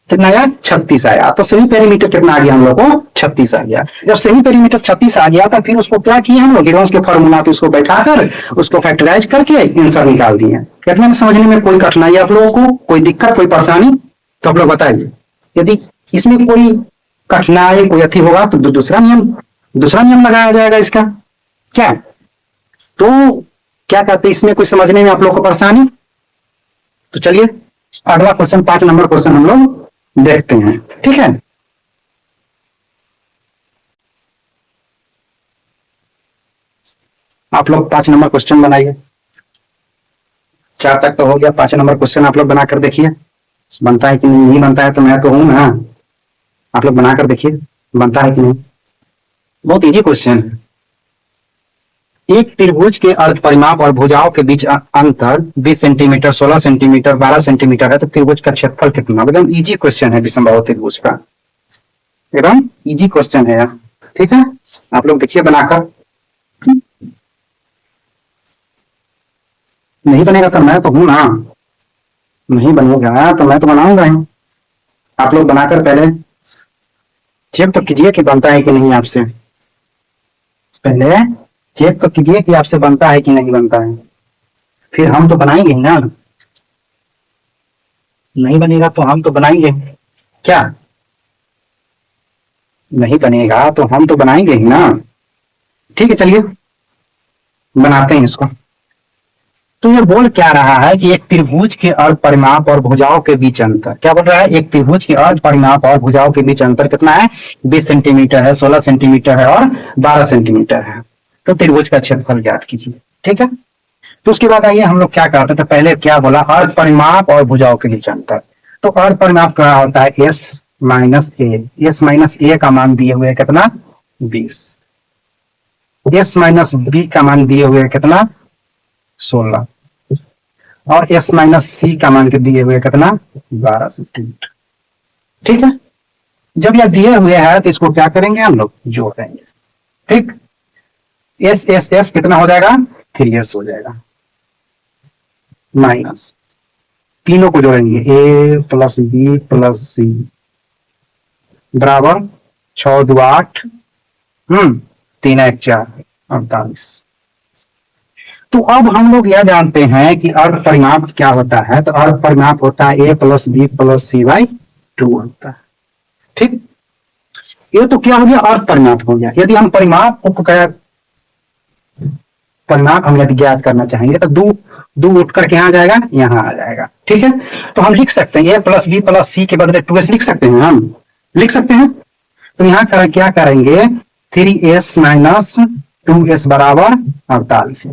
[SPEAKER 1] कितना आया, 36 आया। तो सेमी पेरीमीटर कितना आ गया हम लोग को, 36 आ गया। जब सेमी पेरीमीटर 36 आ गया तो फिर उसको क्या किए हम लोग, गिरोन्स के फॉर्मूला पे उसको बैठाकर उसको फैक्टराइज करके आंसर निकाल दिए। कितने में समझने में कोई कठिनाई आप लोगों को, कोई दिक्कत, कोई परेशानी, तो आप लोग बताइए। यदि इसमें कोई कठिनाई, कोई अति होगा तो दूसरा नियम लगाया जाएगा इसका। क्या तो क्या कहते हैं, इसमें कोई समझने में आप लोग को परेशानी, तो चलिए अगला क्वेश्चन, 5 नंबर क्वेश्चन हम लोग देखते हैं। ठीक है, आप लोग 5 नंबर क्वेश्चन बनाइए। 4 तक तो हो गया, 5 नंबर क्वेश्चन आप लोग बनाकर देखिए, बनता है कि नहीं बनता है, तो मैं तो हूं ना, आप लोग बनाकर देखिए बनता है कि नहीं। बहुत इजी क्वेश्चन है। एक त्रिभुज के अर्ध परिमाप और भुजाओं के बीच अंतर 20 सेंटीमीटर, 16 सेंटीमीटर, 12 सेंटीमीटर है, तो त्रिभुज का क्षेत्रफल कितना। एकदम इजी क्वेश्चन है विषमबाहु त्रिभुज का, एकदम इजी क्वेश्चन है। ठीक है, आप लोग देखिए बनाकर। नहीं बनेगा तो मैं तो हूं ना, नहीं बनेगा तो मैं तो बनाऊंगा ही। आप लोग बनाकर पहले चेक तो कीजिए कि बनता है कि नहीं, आपसे पहले चेक तो कीजिए कि आपसे बनता है कि नहीं बनता है, फिर हम तो बनाएंगे ना। नहीं बनेगा तो हम तो बनाएंगे, क्या नहीं बनेगा तो हम तो बनाएंगे ही ना। ठीक है, चलिए बनाते हैं इसको। तो ये बोल क्या रहा है कि एक त्रिभुज के अर्ध परिमाप और भुजाओं के बीच अंतर, क्या बोल रहा है, एक त्रिभुज के अर्ध परिमाप और भुजाओं के बीच अंतर कितना है, 20 सेंटीमीटर है, 16 सेंटीमीटर है और 12 सेंटीमीटर है। तो त्रिभुज का क्षेत्रफल ज्ञात कीजिए। ठीक है, तो उसके बाद आइए हम लोग क्या करते थे, पहले क्या बोला, अर्ध परिमाप और भुजाओं के बीच अंतर। तो अर्ध परिमाप क्या होता है, एस माइनस ए का मान दिए हुए कितना, 20, एस माइनस बी का मान दिए हुए कितना, 16, और एस माइनस सी का मान के दिए हुए कितना, 12 सेंटीमीटर। ठीक है, जब यह दिए हुए हैं तो इसको क्या करेंगे हम लोग, जोड़ देंगे। ठीक, एस एस एस कितना हो जाएगा, 3s हो जाएगा, माइनस तीनों को जोड़ेंगे, ए प्लस बी प्लस सी बराबर 6 2 8, 3 1 4 48। तो अब हम लोग यह जानते हैं कि अर्ध परिमाप क्या होता है, तो अर्ध परिमाप होता है A plus B plus C by 2 होता है। ठीक, ये तो क्या हो गया, अर्ध परिमाप हो गया। यदि हम परिमाप हम यदि ज्ञात करना चाहेंगे तो दो उठ करके यहाँ आ जाएगा, यहाँ आ जाएगा। ठीक है, तो हम लिख सकते हैं ए प्लस बी प्लस सी के बदले 2s लिख सकते हैं, हम लिख सकते हैं। तो यहाँ क्या करेंगे, 3s माइनस 2s बराबर 48।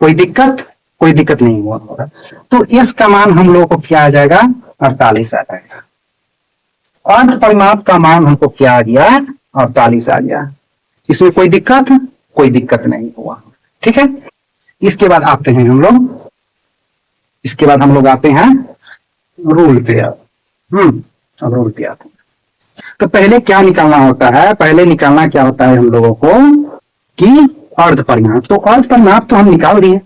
[SPEAKER 1] कोई दिक्कत नहीं हुआ होगा। तो s का मान हम लोगों को क्या आ जाएगा, 48 आ जाएगा। अर्ध परिमाप का मान हमको क्या आ गया, 48 आ गया। इसमें कोई दिक्कत नहीं हुआ। ठीक है, इसके बाद आते हैं हम लोग, रूल पे। अब रूल पे आते हैं। तो पहले क्या निकालना होता है, पहले निकालना क्या होता है हम लोगों को कि अर्ध परिमाप। तो अर्ध परिमाप तो हम निकाल दिए,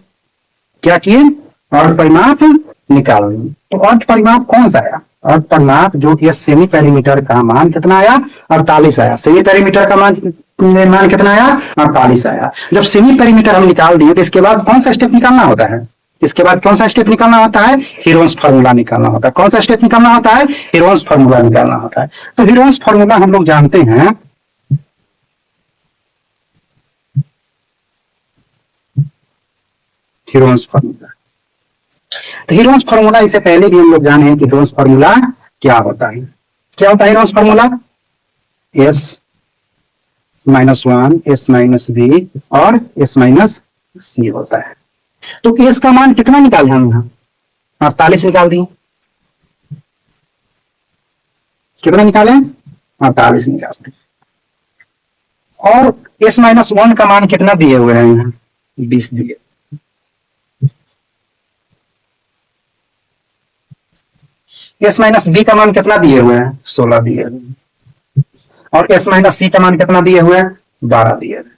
[SPEAKER 1] क्या किए, अर्ध परिमाप निकाल दिए। तो अर्ध परिमाप कौन सा आया, अर्ध परिमाप जो कि सेमी पेरीमीटर का मान कितना आया, 48 आया। सेमी पेरीमीटर का मान कितना आया, 48 आया। जब सेमी पेरीमीटर हम निकाल दिए तो इसके बाद कौन सा स्टेप निकालना होता है, हीरोन्स फार्मूला निकालना होता है। कौन सा स्टेप निकालना होता है, हीरोन्स फार्मूला निकालना होता है। तो हीरोन्स फार्मूला हम लोग जानते हैं, हीरोन्स फार्मूला। तो हीरोन्स फार्मूला इससे पहले भी हम लोग जाने हैं कि हीरोन्स फार्मूला क्या होता है। Heron's formula s minus 1, s minus B और एस माइनस सी होता है। तो एस का मान कितना निकाले हम यहाँ? 48 निकाल दिए। कितना निकाले? 48 निकाल दिए। और एस माइनस वन का मान कितना दिए हुए हैं यहाँ? 20 दिए। एस माइनस बी का मान कितना दिए हुए हैं? 16 दिए हुए हैं। और एस माइनस सी का मान कितना दिए हुए हैं? 12 दिए हुए हैं।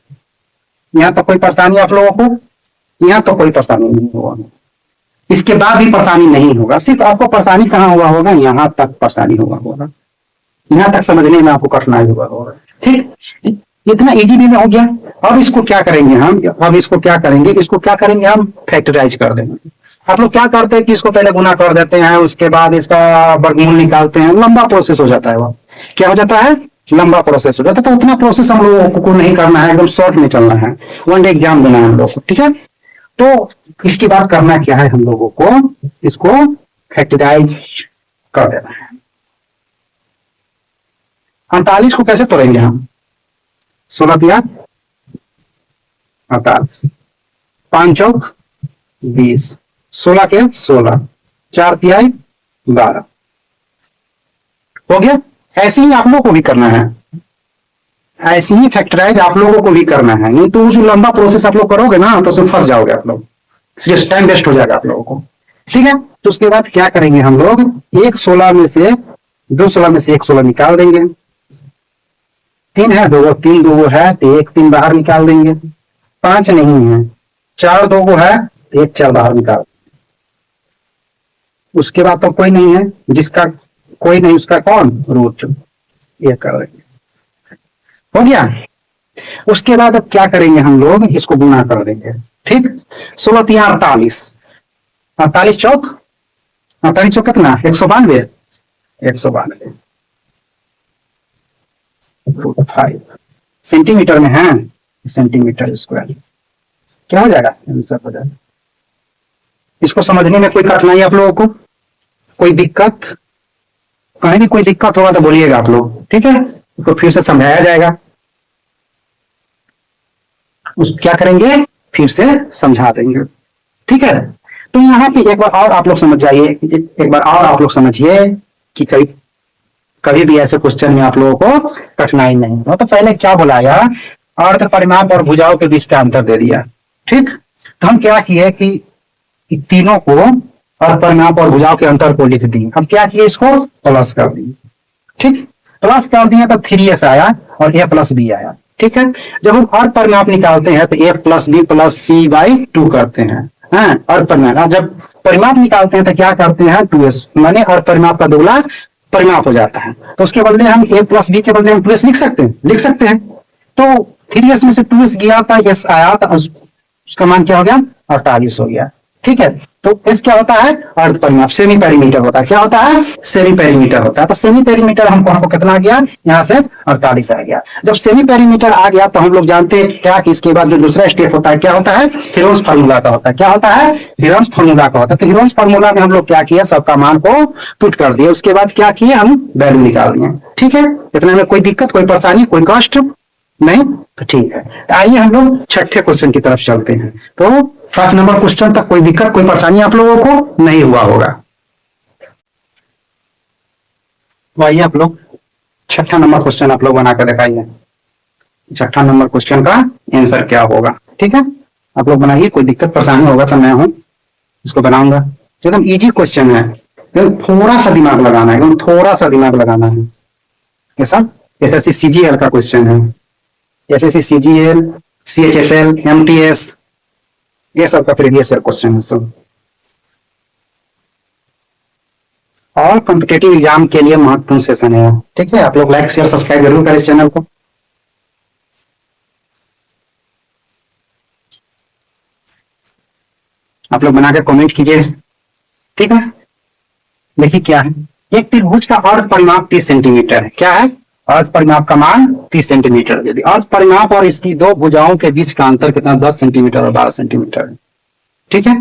[SPEAKER 1] यहाँ तो कोई परेशानी आप लोगों को? यहाँ तो कोई परेशानी नहीं होगा। इसके बाद भी परेशानी नहीं होगा। सिर्फ आपको परेशानी कहाँ हुआ होगा? यहाँ तक परेशानी होगा। यहाँ तक समझने में आपको कठिनाई हुआ होगा। ठीक, इतना इजी भी हो गया। अब इसको क्या करेंगे हम? अब इसको क्या करेंगे? इसको क्या करेंगे हम? फैक्टराइज कर देंगे। आप लोग क्या करते हैं कि इसको पहले गुना कर देते हैं, उसके बाद इसका वर्गमूल निकालते हैं। लंबा प्रोसेस हो जाता है। वो क्या हो जाता है? लंबा प्रोसेस हो जाता है। तो उतना प्रोसेस हम लोगों को नहीं करना है, एकदम शॉर्ट में चलना है। वन डे एग्जाम देना है हम लोग को। ठीक है, तो इसके बाद करना क्या है हम लोगों को? इसको फैक्टराइज कर देना है। 48 को कैसे तोड़ेंगे हम? 16 दिया 48, 5 चौक 20, 16 के 16, 4 तिहाई 12 हो गया। ऐसे ही आप लोगों को भी करना है। ऐसे ही फैक्टराइज आप लोगों को भी करना है। नहीं तो जो लंबा प्रोसेस आप लोग करोगे ना तो उसमें फंस जाओगे आप लोग। सिर्फ टाइम वेस्ट हो जाएगा आप लोगों को। ठीक है, तो उसके बाद क्या करेंगे हम लोग? एक 16 में से दो 16 में से एक 16 निकाल देंगे। 3 है, 2 3 2 है तो एक 3 बाहर निकाल देंगे। 5 नहीं है, 4 2 है तो एक 4 बाहर निकाल। उसके बाद तो कोई नहीं है, जिसका कोई नहीं उसका कौन? रूट। ये कर देंगे। हो गया। उसके बाद अब क्या करेंगे हम लोग? इसको गुना कर देंगे। ठीक, 16 3 48, 48 चौक 48 चौक कितना? 192, 192 5 सेंटीमीटर में है, सेंटीमीटर स्क्वायर। क्या हो जाएगा? आंसर हो जाएगा। इसको समझने में कोई कठिनाई आप लोगों को? कोई दिक्कत? कहीं भी कोई दिक्कत होगा तो बोलिएगा आप लोग। ठीक है, उसको फिर से समझाया जाएगा। उस क्या करेंगे? फिर से समझा देंगे। ठीक है, तो यहाँ पे एक बार और आप लोग समझ जाइए, एक बार और आप लोग समझिए कि कभी भी ऐसे क्वेश्चन में आप लोगों को कठिनाई नहीं हो। तो पहले क्या बुलाया? अर्ध परिमाप और भुजाओं के बीच का अंतर दे दिया। ठीक, तो हम क्या किए कि तीनों को अर्ध परिमाप और भुजाओं के अंतर को लिख दिए। हम क्या किए? इसको प्लस कर दिए। ठीक, प्लस कर दिया तो 3s आया और a प्लस बी आया। ठीक है, जब हम अर्ध परिमाप निकालते हैं तो a plus B plus C by 2 करते हैं। अर्ध परिमाप, जब परिमाप निकालते हैं तो क्या करते हैं? 2s, माने अर्ध परिमाप का दुगला परिमाप हो जाता है। तो उसके बदले हम a प्लस बी के बदले हम 2s लिख सकते हैं। तो 3s में से 2s गया था, s आया था, उसका मान क्या हो गया? 48 हो गया। ठीक है, तो s क्या होता है? अर्ध परिमाप, सेमी पेरीमीटर होता है। क्या होता है? सेमी पेरीमीटर होता है। तो सेमी पेरीमीटर हमको कितना आ गया? यहाँ से 48 आ गया। जब सेमी पेरीमीटर आ गया तो हम लोग जानते हैं क्या कि इसके बाद जो दूसरा स्टेप होता है क्या होता है? हीरोन्स फार्मूला का होता है। क्या होता है? हीरोन्स फार्मूला का होता है। तो हीरोन्स फार्मूला में हम लोग क्या किया? सबका मान को पुट कर दिए। उसके बाद क्या किए? हम वैल्यू निकाल दिए। ठीक है, इतना में कोई दिक्कत, कोई परेशानी, कोई कष्ट नहीं? तो ठीक है, तो आइए हम लोग छठे क्वेश्चन की तरफ चलते हैं। तो 5 नंबर क्वेश्चन तक कोई दिक्कत, कोई परेशानी आप लोगों को नहीं हुआ होगा। आइए आप लोग छठा नंबर क्वेश्चन आप लोग बना कर दिखाइए। छठा नंबर क्वेश्चन का आंसर क्या होगा? ठीक है, आप लोग बनाइए। कोई दिक्कत परेशानी होगा तो मैं हूं, इसको बनाऊंगा। एकदम इजी क्वेश्चन है, थोड़ा सा दिमाग लगाना है, एकदम थोड़ा सा दिमाग लगाना है। ये सब एसएससी सीजीएल का क्वेश्चन है। एसएससी सीजीएल, सीएचएसएल, एमटीएस, ये सब का प्रीवियस ईयर क्वेश्चन है सब। और कॉम्पिटेटिव एग्जाम के लिए महत्वपूर्ण सेशन है। ठीक है, आप लोग लाइक शेयर सब्सक्राइब जरूर करें इस चैनल को। आप लोग बनाकर कमेंट कीजिए। ठीक है, देखिए क्या है। एक त्रिभुज का अर्ध परिमाप 30 सेंटीमीटर है। क्या है? अर्ध परिमाप का मान 30 सेंटीमीटर। यदि अर्ध परिमाप और इसकी दो भुजाओं के बीच का अंतर कितना? 10 सेंटीमीटर और 12 सेंटीमीटर है। ठीक है,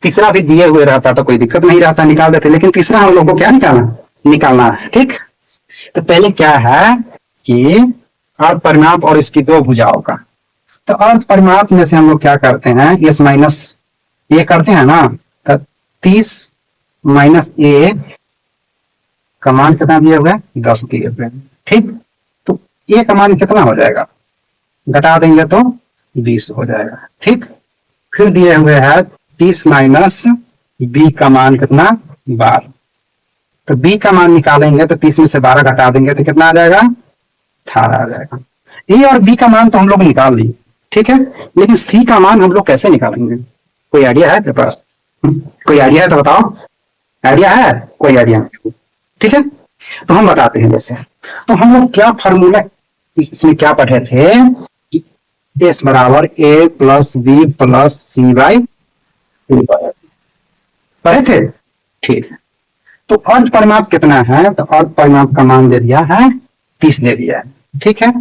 [SPEAKER 1] तीसरा भी दिए हुए रहता तो कोई दिक्कत नहीं रहता, निकाल देते। लेकिन तीसरा हम लोग को क्या निकालना है। ठीक, तो पहले क्या है कि अर्ध परिमाप और इसकी दो भुजाओं का। तो अर्ध परिमाप में से हम लोग क्या करते हैं? s माइनस ये करते हैं ना, तो 30 माइनस ए का मान कितना दिया हुआ है, 10 दिए हुए हैं। ठीक, तो ए का मान कितना हो जाएगा, घटा देंगे तो 20 हो जाएगा। ठीक, फिर दिए हुए है 30 माइनस बी का मान कितना, 12। तो बी का मान निकालेंगे तो 30 में से 12 घटा देंगे तो कितना आ जाएगा, 18 आ जाएगा। ए और बी का मान तो हम लोग निकाल लिए, ठीक है, लेकिन सी का मान हम लोग कैसे निकालेंगे, कोई आइडिया है आपके पास? कोई आइडिया है तो बताओ, आइडिया है, कोई आइडिया नहीं? ठीक है, तो हम बताते हैं। जैसे तो हम लोग क्या फॉर्मूला इसमें क्या पढ़े थे, एस बराबर A plus B plus C by पढ़े थे। ठीक है, तो अर्ध परिमाप कितना है, तो अर्ध परिमाप का मान दे दिया है 30 दे दिया है। ठीक है,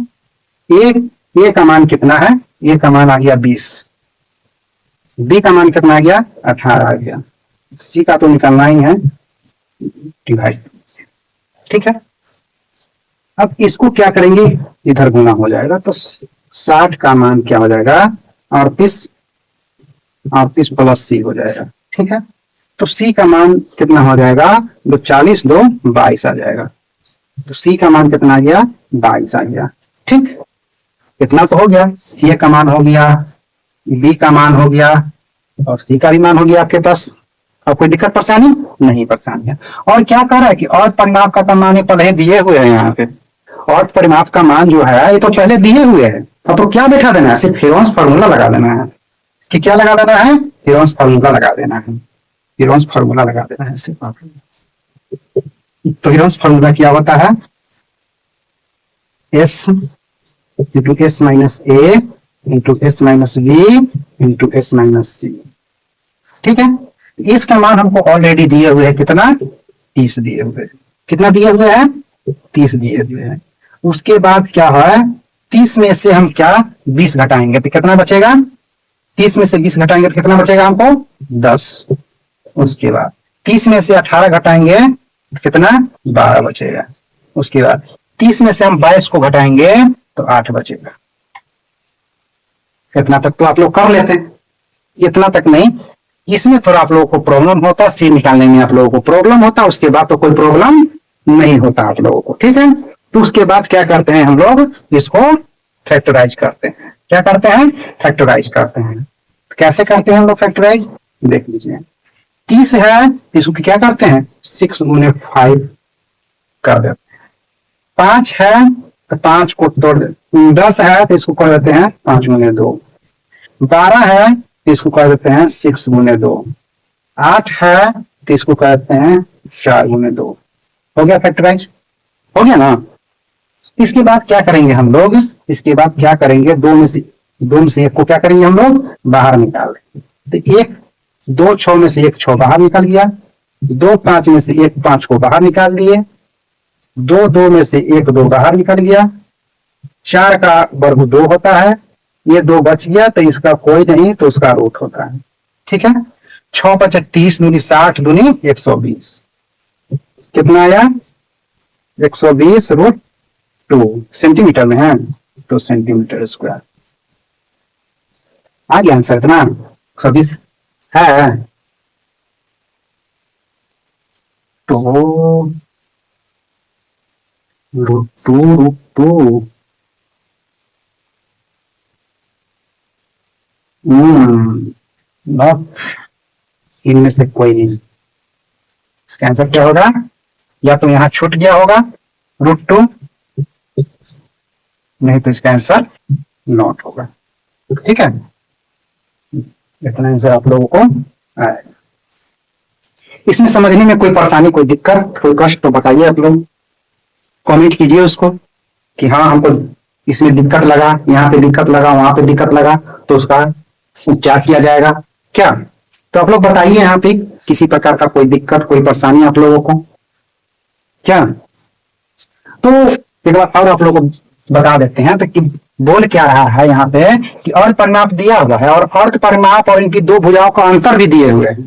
[SPEAKER 1] ए का मान कितना है, ए का मान आ गया 20, बी का मान कितना आ गया 18 आ गया, सी का तो निकालना ही है डिवाइड। ठीक है, अब इसको क्या करेंगे, इधर गुना हो जाएगा तो 60 का मान क्या हो जाएगा, 38 प्लस सी हो जाएगा। ठीक है, तो सी का मान कितना हो जाएगा, 40 2 22 आ जाएगा। तो सी का मान कितना आ गया, 22 आ गया। ठीक, इतना तो हो गया, सी का मान हो गया, बी का मान हो गया और सी का भी मान हो गया आपके पास। अब कोई दिक्कत परेशानी नहीं, परेशानी है। और क्या कर रहा है कि अर्ध परिमाप का मान पहले दिए हुए हैं यहाँ पे, अर्ध परिमाप का मान जो है ये तो पहले दिए हुए हैं। अब तो क्या बैठा देना है, सिर्फ हेरोन्स फार्मूला लगा देना है। कि क्या लगा देना है, हेरोन्स फार्मूला लगा देना है, हेरोन्स फार्मूला लगा देना है सिर्फ। तो हेरोन्स फार्मूला क्या होता है, S into S minus A into S minus B into S minus C. ठीक है, इसका मान हमको ऑलरेडी दिए हुए है कितना, 30 दिए हुए। कितना दिए हुए हैं, 30 दिए हुए हैं। उसके बाद क्या है, 30 में से हम क्या 20 घटाएंगे तो कितना बचेगा, 30 में से 20 घटाएंगे तो कितना बचेगा हमको 10। उसके बाद 30 में से 18 घटाएंगे तो कितना 12 बचेगा। उसके बाद 30 में से हम 22 को घटाएंगे तो 8 बचेगा। इतना तक तो आप लोग कर लेते हैं, इतना तक नहीं, इसमें थोड़ा आप लोगों को प्रॉब्लम होता, सी निकालने में आप लोगों को प्रॉब्लम होता, उसके बाद तो कोई प्रॉब्लम नहीं होता आप लोगों को। ठीक है, तो उसके बाद क्या करते हैं हम लोग, इसको फैक्टराइज करते हैं। क्या करते हैं, फैक्टराइज करते हैं। तो कैसे करते हैं हम लोग फैक्टराइज, देख लीजिए। 30 है, इसको क्या करते हैं 6 गुने 5 कर देते हैं। 5 है तो 5 को तोड़ दे, 10 है तो इसको कर देते हैं 5 गुने 2। 12 है तो इसको कर देते हैं 6 गुने 2। 8 है तो इसको कर देते हैं 4 गुने 2। हो गया फैक्टराइज, हो गया ना। इसके बाद क्या करेंगे हम लोग, इसके बाद क्या करेंगे, दो में से एक को क्या करेंगे हम लोग बाहर निकाल लेंगे। तो एक 2 6 में से एक 6 बाहर निकल गया, 2 5 में से एक 5 को बाहर निकाल दिए, 2 2 में से एक 2 बाहर निकल गया, 4 का वर्ग 2 होता है, ये 2 बच गया तो इसका कोई नहीं तो उसका रूट होता है। ठीक है, 6 5 30 दूनी 60 दूनी 120, कितना आया 120 रूट 2 सेंटीमीटर में है तो सेंटीमीटर स्क्वायर आ गया आंसर। इतना 120 है तो रूट 2 इनमें से कोई नहीं। इसका आंसर क्या होगा, या तो यहां छूट गया होगा रूट 2, नहीं तो इसका आंसर नॉट होगा। ठीक है, इतना आंसर आप लोगों को आएगा। इसमें समझने में कोई परेशानी, कोई दिक्कत, कोई कष्ट तो बताइए आप लोग, कमेंट कीजिए उसको कि हाँ हमको इसमें दिक्कत लगा, यहाँ पे दिक्कत लगा, वहां पे दिक्कत लगा, तो उसका उपचार किया जाएगा क्या। तो आप लोग बताइए यहाँ पे किसी प्रकार का कोई दिक्कत, कोई परेशानी आप लोगों को क्या। तो एक बार और आप लोगों को बता देते हैं तो कि बोल क्या रहा है यहाँ पे कि अर्ध परिमाप दिया हुआ है और अर्ध परिमाप और इनकी 2 भुजाओं का अंतर भी दिए हुए हैं।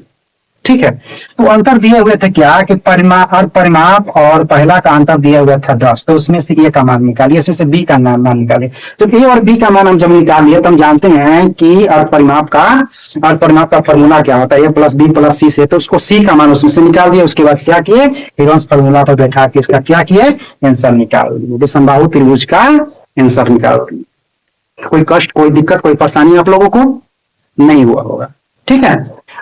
[SPEAKER 1] ठीक है। तो अंतर दिए हुए थे क्या कि परिमाप और पहला का अंतर दिया हुआ था 10, तो उसमें से ए का मान निकालिए, इसमें से बी का मान निकालिए। तो ए और बी का मान हम जब निकाल लिए तो हम जानते हैं कि परिमाप का फॉर्मूला क्या होता है, ए प्लस बी प्लस सी से, तो उसको सी का मान उसमें से निकाल दिया। उसके बाद क्या किए, हिरोन्स फॉर्मूला पर बैठा के इसका क्या किए, आंसर निकाल दिए, विषमबाहु त्रिभुज का आंसर निकाल दिए। कोई कष्ट, कोई दिक्कत, कोई परेशानी आप लोगों को नहीं हुआ होगा। ठीक है,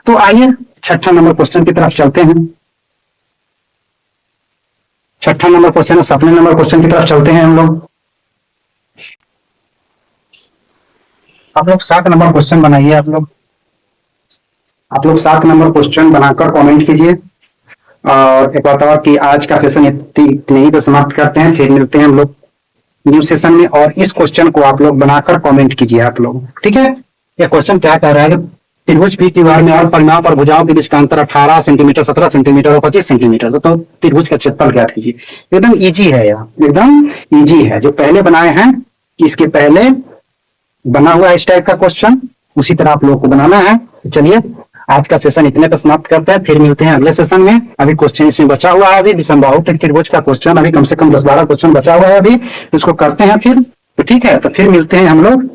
[SPEAKER 1] तो आइए छठा नंबर क्वेश्चन की तरफ चलते हैं। छठा नंबर क्वेश्चन है, 7वें नंबर क्वेश्चन की तरफ चलते हैं हम लोग। आप लोग 7 नंबर क्वेश्चन बनाइए। आप लोग 7 नंबर क्वेश्चन बनाकर कमेंट कीजिए। और एक बात और कि आज का सेशन इतने ही पे समाप्त करते हैं, फिर मिलते हैं हम लोग न्यू सेशन में। और इस क्वेश्चन को आप लोग बनाकर कमेंट कीजिए आप लोग, ठीक है। ये क्वेश्चन क्या कह रहा है, त्रिभुज पी क्यू आर में और परिमाप और भुजाओं के बीच का अंतर 18 सेंटीमीटर, 17 सेंटीमीटर और 25 सेंटीमीटर। तो त्रिभुज का क्षेत्रफल ज्ञात कीजिए। एकदम इजी है यार, एकदम इजी है। जो पहले बनाए हैं, इसके पहले बना हुआ इस टाइप का क्वेश्चन, उसी तरह आप लोग को बनाना है। चलिए आज का सेशन इतने पर समाप्त करते हैं, फिर मिलते हैं अगले सेशन में। अभी क्वेश्चन इसमें बचा हुआ है, अभी विषमबाहु त्रिभुज का क्वेश्चन अभी कम से कम 10-12 क्वेश्चन बचा हुआ है अभी, इसको करते हैं फिर। तो ठीक है, तो फिर मिलते हैं हम लोग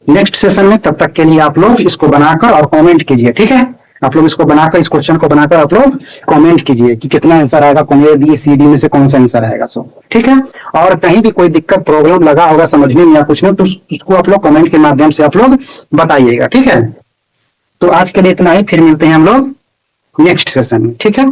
[SPEAKER 1] नेक्स्ट सेशन में। तब तक के लिए आप लोग इसको बनाकर और कमेंट कीजिए, ठीक है। आप लोग इसको बनाकर, इस क्वेश्चन को बनाकर आप लोग कमेंट कीजिए कि कितना आंसर आएगा, कौन ए बी सी डी में से कौन सा आंसर आएगा। सो ठीक है, और कहीं भी कोई दिक्कत प्रॉब्लम लगा होगा समझने में या कुछ नहीं, तो उसको आप लोग कमेंट के माध्यम से आप लोग बताइएगा, ठीक है। तो आज के लिए इतना ही, फिर मिलते हैं हम लोग नेक्स्ट सेशन में, ठीक है।